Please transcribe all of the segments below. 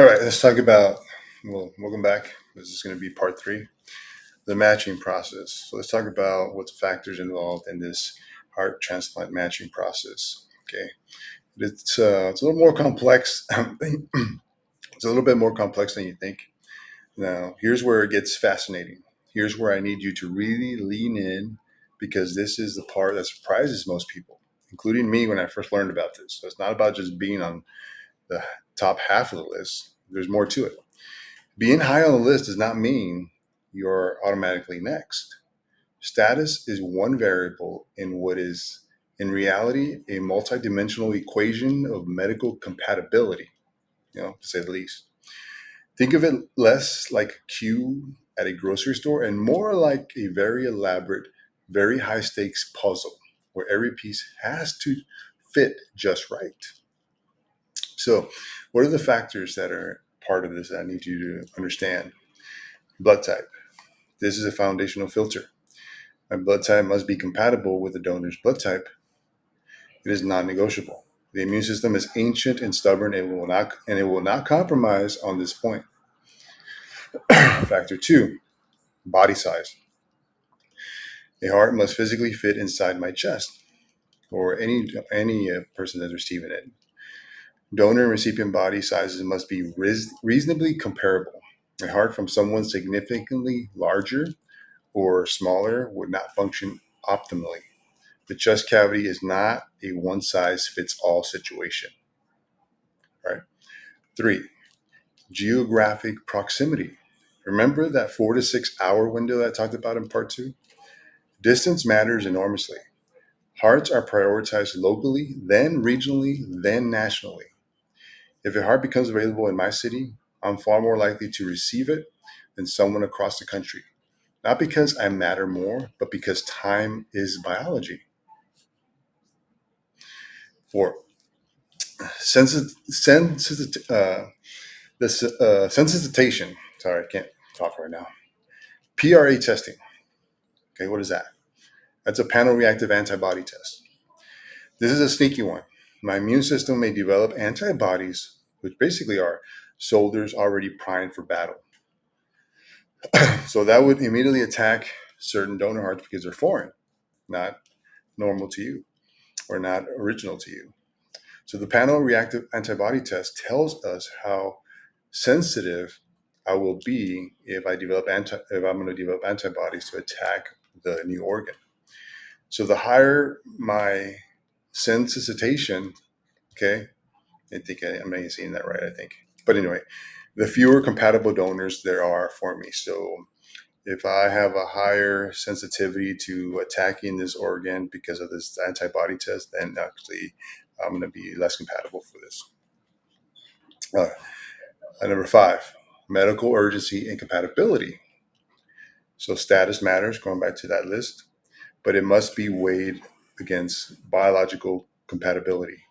All right, let's talk about, well, welcome back. This is going to be part three, the matching process. So let's talk about what the factors involved in this heart transplant matching process. Okay, it's a little more complex. It's a little bit more complex than you think. Now, here's where it gets fascinating. Here's where I need you to really lean in because this is the part that surprises most people, including me when I first learned about this. So it's not about just being on the top half of the list. There's more to it. Being high on the list does not mean you're automatically next. Status is one variable in what is, in reality, a multidimensional equation of medical compatibility, to say the least. Think of it less like a queue at a grocery store and more like a very elaborate, very high stakes puzzle where every piece has to fit just right. So, what are the factors that are part of this that I need you to understand? Blood type. This is a foundational filter. My blood type must be compatible with the donor's blood type. It is non-negotiable. The immune system is ancient and stubborn and it will not compromise on this point. Factor 2, body size. A heart must physically fit inside my chest or any person that's receiving it. Donor and recipient body sizes must be reasonably comparable. A heart from someone significantly larger or smaller would not function optimally. The chest cavity is not a one size fits all situation. Right? 3, geographic proximity. Remember that 4 to 6 hour window that I talked about in part 2? Distance matters enormously. Hearts are prioritized locally, then regionally, then nationally. If a heart becomes available in my city, I'm far more likely to receive it than someone across the country. Not because I matter more, but because time is biology. 4, sensitization. Sorry, I can't talk right now. PRA testing. Okay, what is that? That's a panel reactive antibody test. This is a sneaky one. My immune system may develop antibodies, which basically are soldiers already primed for battle. So that would immediately attack certain donor hearts because they're foreign, not normal to you or not original to you. So the panel reactive antibody test tells us how sensitive I will be if if I'm going to develop antibodies to attack the new organ. So the higher my sensitization, okay, I think I'm not saying that right, I think. But anyway, the fewer compatible donors there are for me. So if I have a higher sensitivity to attacking this organ because of this antibody test, then actually I'm going to be less compatible for this. Number 5, medical urgency and compatibility. So status matters, going back to that list, but it must be weighed against biological compatibility.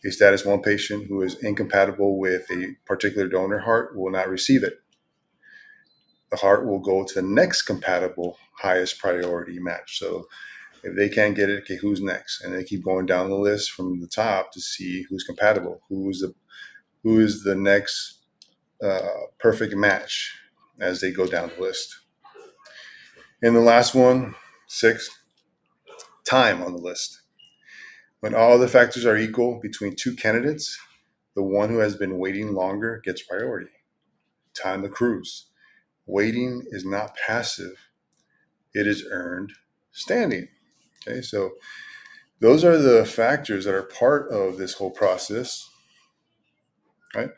A status 1 patient who is incompatible with a particular donor heart will not receive it. The heart will go to the next compatible highest priority match. So if they can't get it, okay, who's next? And they keep going down the list from the top to see who's compatible, who is the next perfect match as they go down the list. And the last one, 6, time on the list. When all the factors are equal between two candidates, the one who has been waiting longer gets priority. Time accrues. Waiting is not passive, it is earned standing. Okay, so those are the factors that are part of this whole process, right?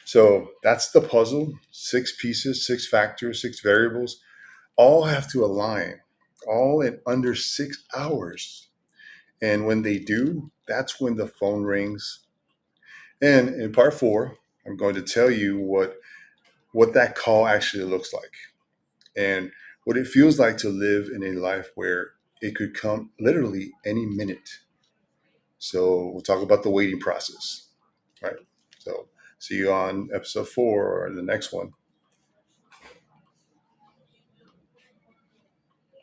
So that's the puzzle. 6 pieces, 6 factors, 6 variables, all have to align, all in under 6 hours. And when they do, that's when the phone rings. And in part 4, I'm going to tell you what that call actually looks like and what it feels like to live in a life where it could come literally any minute. So we'll talk about the waiting process, right? So see you on episode 4 or the next one.